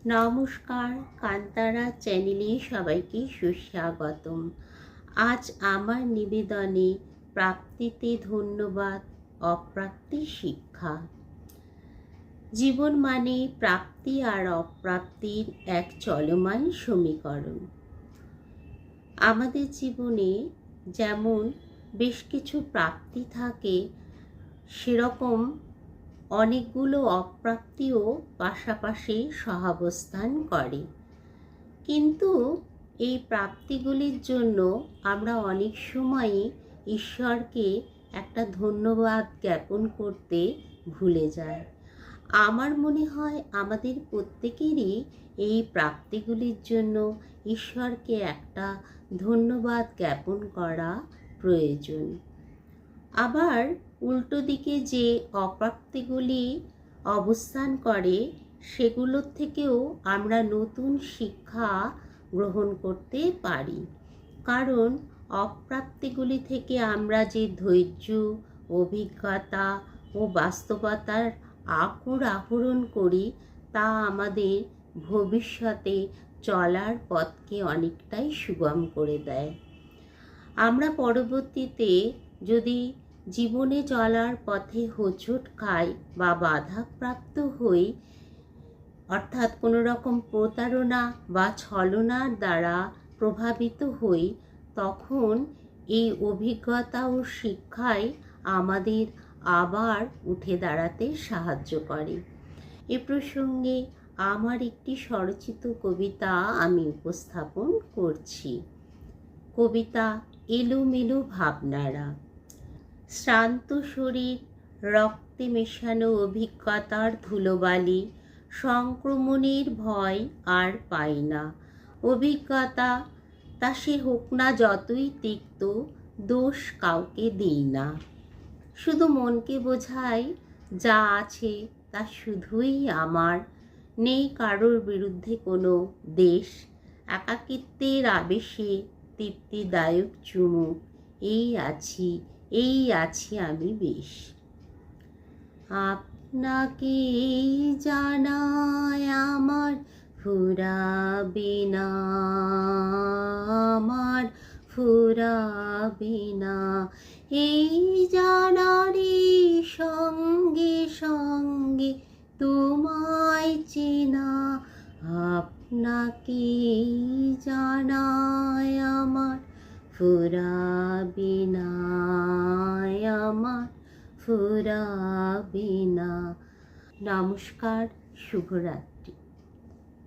নমস্কার, কান্তারা চ্যানেলে সবাইকে সুস্বাগতম। আজ আমার নিবেদনে প্রাপ্তিতে ধন্যবাদ, অপ্রাপ্তি শিক্ষা। জীবন মানে প্রাপ্তি আর অপ্রাপ্তির এক চলমান সমীকরণ। আমাদের জীবনে যেমন বেশ কিছু প্রাপ্তি থাকে, সেরকম অনেকগুলো অপ্রাপ্তিও পাশাপাশি সহাবস্থান করে। কিন্তু এই প্রাপ্তিগুলির জন্য আমরা অনেক সময়ই ঈশ্বরকে একটা ধন্যবাদ জ্ঞাপন করতে ভুলে যাই। আমার মনে হয় আমাদের প্রত্যেকেরই এই প্রাপ্তিগুলির জন্য ঈশ্বরকে একটা ধন্যবাদ জ্ঞাপন করা প্রয়োজন। আবার উল্টো দিকে যে অপ্রাপ্তিগুলি অবস্থান করে, সেগুলোর থেকেও আমরা নতুন শিক্ষা গ্রহণ করতে পারি। কারণ অপ্রাপ্তিগুলি থেকে আমরা যে ধৈর্য, অভিজ্ঞতা ও বাস্তবতার আহরণ করি, তা আমাদের ভবিষ্যতে চলার পথকে অনেকটাই সুগম করে দেয়। আমরা পরবর্তীতে যদি জীবনে চলার পথে হোঁচট খাই বা বাধাপ্রাপ্ত হই, অর্থাৎ কোনো রকম প্রতারণা বা ছলনার দ্বারা প্রভাবিত হই, তখন এই অভিজ্ঞতা ও শিক্ষাই আমাদের আবার উঠে দাঁড়াতে সাহায্য করে। এ প্রসঙ্গে আমার একটি স্বরচিত কবিতা আমি উপস্থাপন করছি। কবিতা এলোমেলো ভাবনারা। শ্রান্ত শরীর, রক্তে মেশানো অভিজ্ঞতার ধুলোবালি, সংক্রমণের ভয় আর পাই না। অভিজ্ঞতা তা সে হোক না যতই তিক্ত, দোষ কাউকে দিই না। শুধু মনকে বোঝাই যা আছে তা শুধুই আমার। নেই কারোর বিরুদ্ধে কোনো দেশ, একাকিত্বের আবেশে তৃপ্তিদায়ক চুমুক। এই আছি আমি বেশ। আপনাকে জানায় আমার ফুরাবে না, আমার ফুরাবে না। এই জানারে সঙ্গে সঙ্গে তোমায় চেনা। আপনাকে জানায় আমার ফুরাবে না, আমার ফুরাবে না। নমস্কার, শুভরাত্রি।